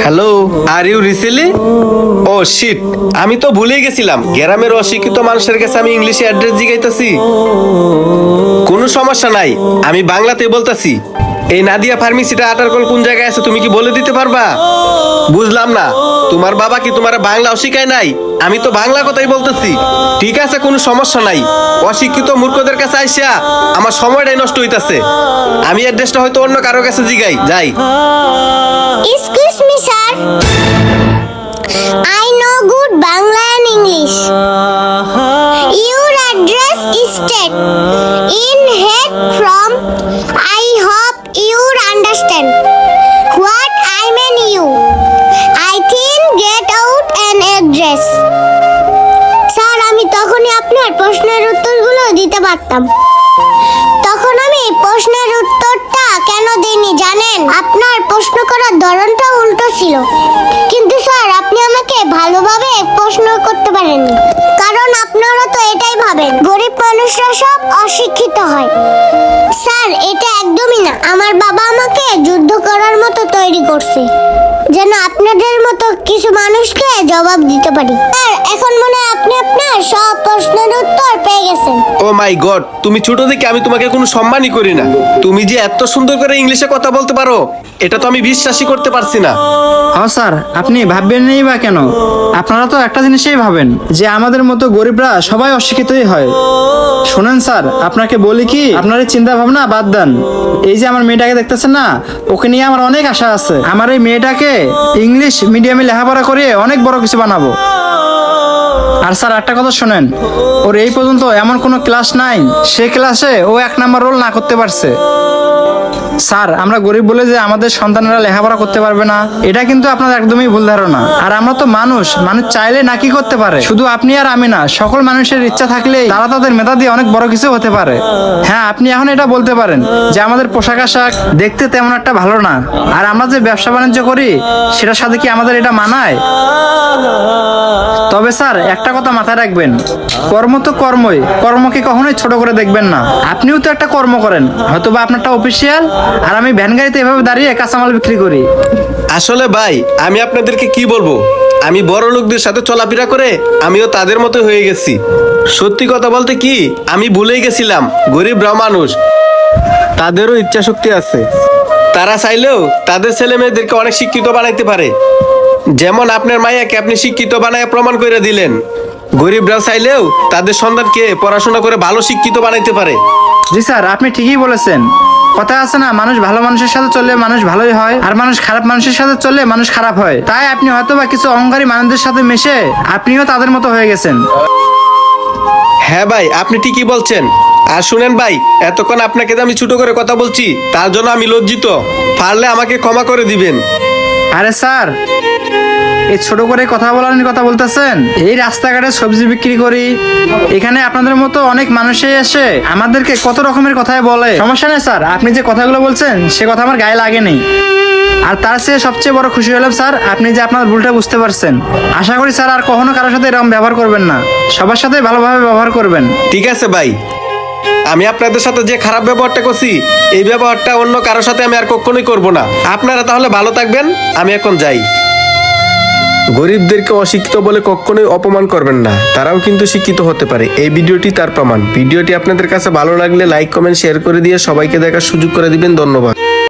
Hello, are you রিসেলি? Oh shit, আমি তো ভুলেই গেছিলাম গ্রামের অশিক্ষিত মানুষের কাছে আমি ইংলিশে অ্যাড্রেস জিগাইতাছি। কোনো সমস্যা নাই, আমি বাংলাতেই বলতাছি। এই নাদিয়া ফার্মেসিটা আটারকল কোন জায়গায় আছে তুমি কি বলে দিতে পারবা? বুঝলাম না, তোমার বাবা কি তোমার বাংলাও শিখায় নাই? আমি তো বাংলা কথাই বলতেছি। ঠিক আছে, কোনো সমস্যা নাই। অশিক্ষিত মূর্খদের কাছে আইসা আমার সময়টাই নষ্ট হইতাছে। আমি অ্যাড্রেসটা হয়তো অন্য কারো কাছে জিগাই যাই। Excuse me, sir. I know good Bangla and English. Your address is state in head from. I hope you understand what I mean. You, I think get out an address. Sir, আমি তখনই আপনার প্রশ্নের উত্তরগুলো দিতে পারতাম। তখন আমি প্রশ্নের উত্তরটা কেন দিইনি জানেন? আপনার প্রশ্ন করার ধরনটা উল্টো ছিল। কিন্তু স্যার, আপনি আমাকে ভালোভাবে প্রশ্ন করতে পারেননি, কারণ আপনারা তো এটাই ভাবেন গরিব মানুষরা সব অশিক্ষিত হয়। স্যার, এটা একদমই না। আমার বাবা আমাকে যুদ্ধ করার মতো তৈরি করছে, যেন আপনাদের মতো কিছু মানুষকে জবাব দিতে পারি। স্যার, এখন মনে হয় আপনি আপনার সব প্রশ্নের উত্তর পেয়ে গেছেন। ও মাই গড, তুমি ছোট থেকে আমি তোমাকে কোনো সম্মানই করি না। তুমি যে এত সুন্দর করে ইংলিশে কথা বলতে পারো, এটা তো আমি বিশ্বাসই করতে পারছি না। হ্যাঁ স্যার, আপনি ভাববেন নেই বা কেন? আপনারা তো একটা জিনিসই ভাবেন যে আমাদের মতো গরিবরা সবাই অশিক্ষিতই হয়। শোনেন স্যার, আপনাকে বলি কি, আপনার এই চিন্তা ভাবনা বাদ দেন। এই যে আমার মেয়েটাকে দেখতেছেন না, ওকে নিয়ে আমার অনেক আশা আছে। আমার এই মেয়েটাকে ইংলিশ মিডিয়ামে লেখাপড়া করে অনেক বড় কিছু বানাবো। আর স্যার, একটা কথা শোনেন, ওর এই পর্যন্ত এমন কোনো ক্লাস নাই সে ক্লাসে ও 1 নাম্বার রোল না করতে পারছে। স্যার, আমরা গরিব বলে যে আমাদের সন্তানেরা লেখাপড়া করতে পারবে না, এটা কিন্তু আপনার একদমই ভুল ধারণা। আর আমরা তো মানুষ চাইলে না কি করতে পারে। শুধু আপনি আর আমি না, সকল মানুষের ইচ্ছা থাকলেই তারা তাদের মেধা দিয়ে অনেক বড় কিছু হতে পারে। হ্যাঁ, আপনি এখন এটা বলতে পারেন যে আমাদের পোশাক আশাক দেখতে তেমন একটা ভালো না, আর আমরা যে ব্যবসা বাণিজ্য করি সেটার সাথে কি আমাদের এটা মানায়? তবে স্যার, একটা কথা মাথায় রাখবেন, কর্ম তো কর্মই, কর্মকে কখনোই ছোট করে দেখবেন না। আপনিও তো একটা কর্ম করেন, হয়তোবা আপনারটা অফিসিয়াল, আর আমি ভ্যান গাড়িতে এভাবে দাঁড়িয়ে কাঁচামাল বিক্রি করি। আসলে ভাই, আমি আপনাদেরকে কি বলবো, আমি বড় লোকদের সাথে চলাফেরা করে আমিও তাদের মতো হয়ে গেছি। সত্যি কথা বলতে কি, আমি ভুলেই গেছিলাম গরিবরাও মানুষ, তাদেরও ইচ্ছা শক্তি আছে। তারা চাইলেও তাদের ছেলে মেয়েদেরকে অনেক শিক্ষিত বানাইতে পারে। যেমন আপনার মাইয়াকে আপনি শিক্ষিত বানায় প্রমাণ করে দিলেন। গরিবরাও চাইলেও তাদের সন্তানকে পড়াশোনা করে ভালো শিক্ষিত বানাইতে পারে। জি স্যার, আপনি ঠিকই বলেছেন। কথা আছে না, মানুষ ভালো মানুষের সাথে চললে মানুষ ভালোই হয়, আর মানুষ খারাপ মানুষের সাথে চললে মানুষ খারাপ হয়। তাই আপনি হয়তোবা কিছু অহংকারী মানুষদের সাথে মিশে আপনিও তাদের মতো হয়ে গেছেন। হ্যাঁ ভাই, আপনি ঠিকই বলছেন। আর শুনেন ভাই, এতক্ষণ আপনাকে যে আমি ছোট করে কথা বলছি তার জন্য আমি লজ্জিত। পারলে আমাকে ক্ষমা করে দিবেন। আরে স্যার, এই ছোট করে কথা বলার কথা বলতেছেন? এই রাস্তাঘাটে সবজি বিক্রি করি, এখানে আপনাদের মতো অনেক মানুষই এসে আমাদেরকে কত রকমের কথাই বলে। সমস্যা নেই স্যার, আপনি যে কথাগুলো বলছেন সে কথা আমার গায়ে লাগেনি। আর তার চেয়ে সবচেয়ে বড় খুশি হলাম স্যার, আপনি যে আপনার ভুলটা বুঝতে পারছেন। আশা করি স্যার আর কখনো কারোর সাথে এরকম ব্যবহার করবেন না, সবার সাথে ভালোভাবে ব্যবহার করবেন। ঠিক আছে ভাই, আমি আপনাদের সাথে যে খারাপ ব্যবহারটা করছি এই ব্যবহারটা অন্য কারোর সাথে আমি আর কখনোই করব না। আপনারা তাহলে ভালো থাকবেন, আমি এখন যাই। গরিবদেরকে অশিক্ষিত বলে কখনোই অপমান করবেন না, তারাও কিন্তু শিক্ষিত হতে পারে। এই ভিডিওটি তার প্রমাণ। ভিডিওটি আপনাদের কাছে ভালো লাগলে লাইক কমেন্ট শেয়ার করে দিয়ে সবাইকে দেখার সুযোগ করে দিবেন। ধন্যবাদ।